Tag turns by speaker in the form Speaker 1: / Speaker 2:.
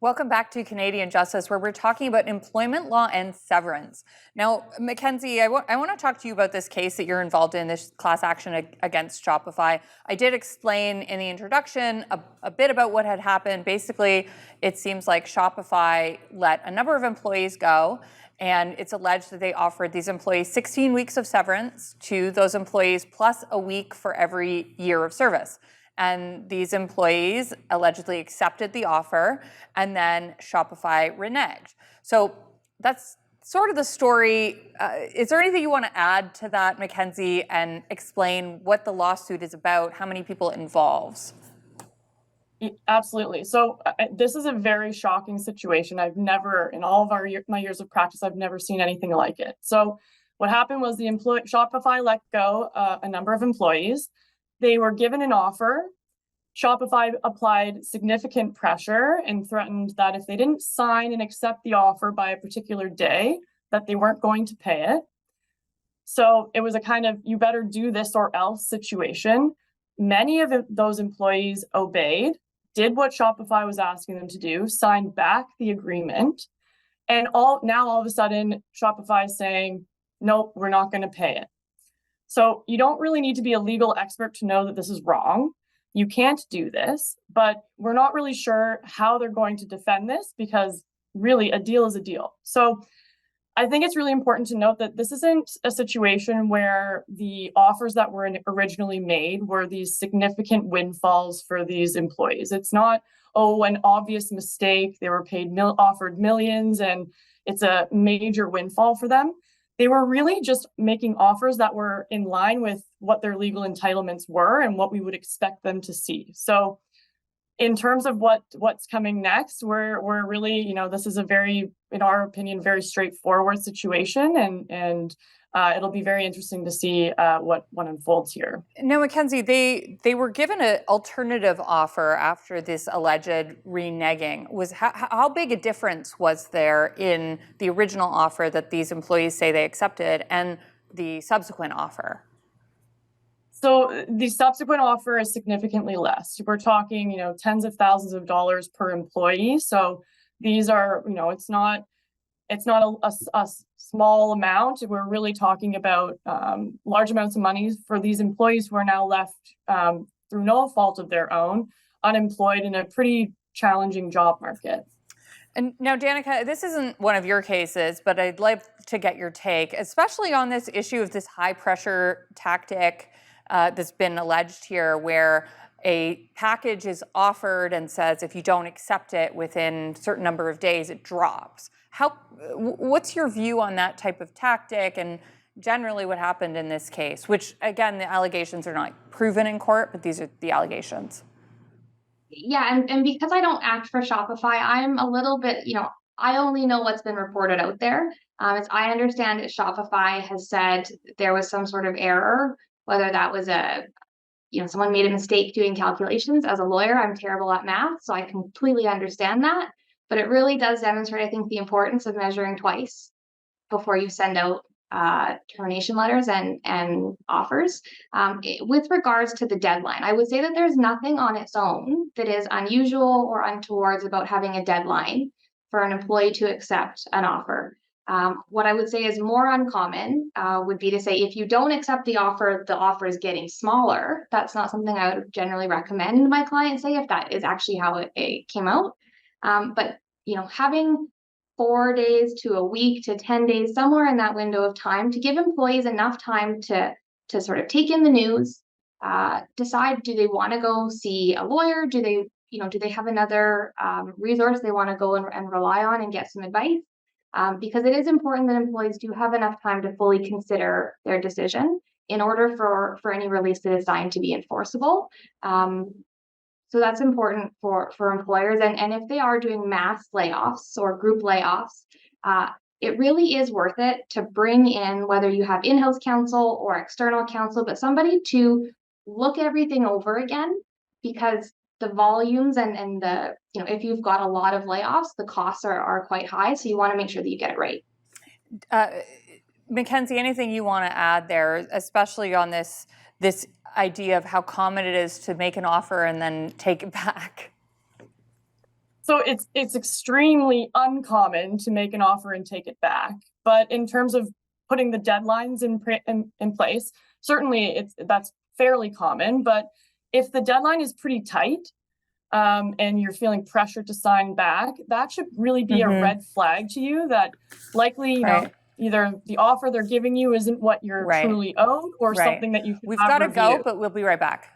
Speaker 1: Welcome back to Canadian Justice, where we're talking about employment law and severance. Now, Mackenzie, I want to talk to you about this case that you're involved in, this class action against Shopify. I did explain in the introduction a bit about what had happened. Basically, it seems like Shopify let a number of employees go, and it's alleged that they offered these employees 16 weeks of severance to those employees, plus a week for every year of service. And these employees allegedly accepted the offer, and then Shopify reneged. So that's sort of the story. Is there anything you want to add to that, Mackenzie, and explain what the lawsuit is about, how many people it involves?
Speaker 2: Absolutely. So this is a very shocking situation. I've never, in all of my years of practice, I've never seen anything like it. So what happened was Shopify let go a number of employees. They were given an offer. Shopify applied significant pressure and threatened that if they didn't sign and accept the offer by a particular day, that they weren't going to pay it. So it was a kind of, you better do this or else situation. Many of those employees obeyed, did what Shopify was asking them to do, signed back the agreement, and all of a sudden, Shopify is saying, nope, we're not going to pay it. So you don't really need to be a legal expert to know that this is wrong. You can't do this, but we're not really sure how they're going to defend this because really a deal is a deal. So I think it's really important to note that this isn't a situation where the offers that were originally made were these significant windfalls for these employees. It's not, an obvious mistake. They were offered millions and it's a major windfall for them. They were really just making offers that were in line with what their legal entitlements were and what we would expect them to see. So in terms of what's coming next, we're really, this is a very, in our opinion, very straightforward situation, and it'll be very interesting to see what unfolds here.
Speaker 1: Now, Mackenzie, they were given an alternative offer after this alleged reneging. How big a difference was there in the original offer that these employees say they accepted and the subsequent offer?
Speaker 2: So the subsequent offer is significantly less. We're talking, tens of thousands of dollars per employee. So these are, it's not a small amount. We're really talking about large amounts of money for these employees who are now left through no fault of their own, unemployed in a pretty challenging job market.
Speaker 1: And now, Danica, this isn't one of your cases, but I'd like to get your take, especially on this issue of this high-pressure tactic that's been alleged here, where a package is offered and says if you don't accept it within a certain number of days, it drops. What's your view on that type of tactic and generally what happened in this case, which, again, the allegations are not proven in court, but these are the allegations?
Speaker 3: Yeah, and because I don't act for Shopify, I'm a little bit, I only know what's been reported out there. As I understand it, Shopify has said there was some sort of error, whether that was someone made a mistake doing calculations. As a lawyer, I'm terrible at math, so I completely understand that. But it really does demonstrate, I think, the importance of measuring twice before you send out termination letters and offers. With regards to the deadline, I would say that there's nothing on its own that is unusual or untowards about having a deadline for an employee to accept an offer. What I would say is more uncommon would be to say if you don't accept the offer is getting smaller. That's not something I would generally recommend my clients say if that is actually how it came out. But having 4 days to a week to 10 days, somewhere in that window of time, to give employees enough time to sort of take in the news, decide, do they want to go see a lawyer? Do they have another resource they want to go and rely on and get some advice? Because it is important that employees do have enough time to fully consider their decision in order for any release that is signed to be enforceable. So that's important for employers. And if they are doing mass layoffs or group layoffs, it really is worth it to bring in, whether you have in-house counsel or external counsel, but somebody to look everything over again, because the volumes and the, if you've got a lot of layoffs, the costs are quite high. So you want to make sure that you get it right.
Speaker 1: Mackenzie, anything you want to add there, especially on this idea of how common it is to make an offer and then take it back?
Speaker 2: So it's extremely uncommon to make an offer and take it back. But in terms of putting the deadlines in place, certainly that's fairly common. But if the deadline is pretty tight, and you're feeling pressure to sign back, that should really be a red flag to you that likely, you know, either the offer they're giving you isn't what you're truly owed or something that you should
Speaker 1: We've
Speaker 2: have
Speaker 1: got to go,
Speaker 2: reviewed.
Speaker 1: but we'll be right back.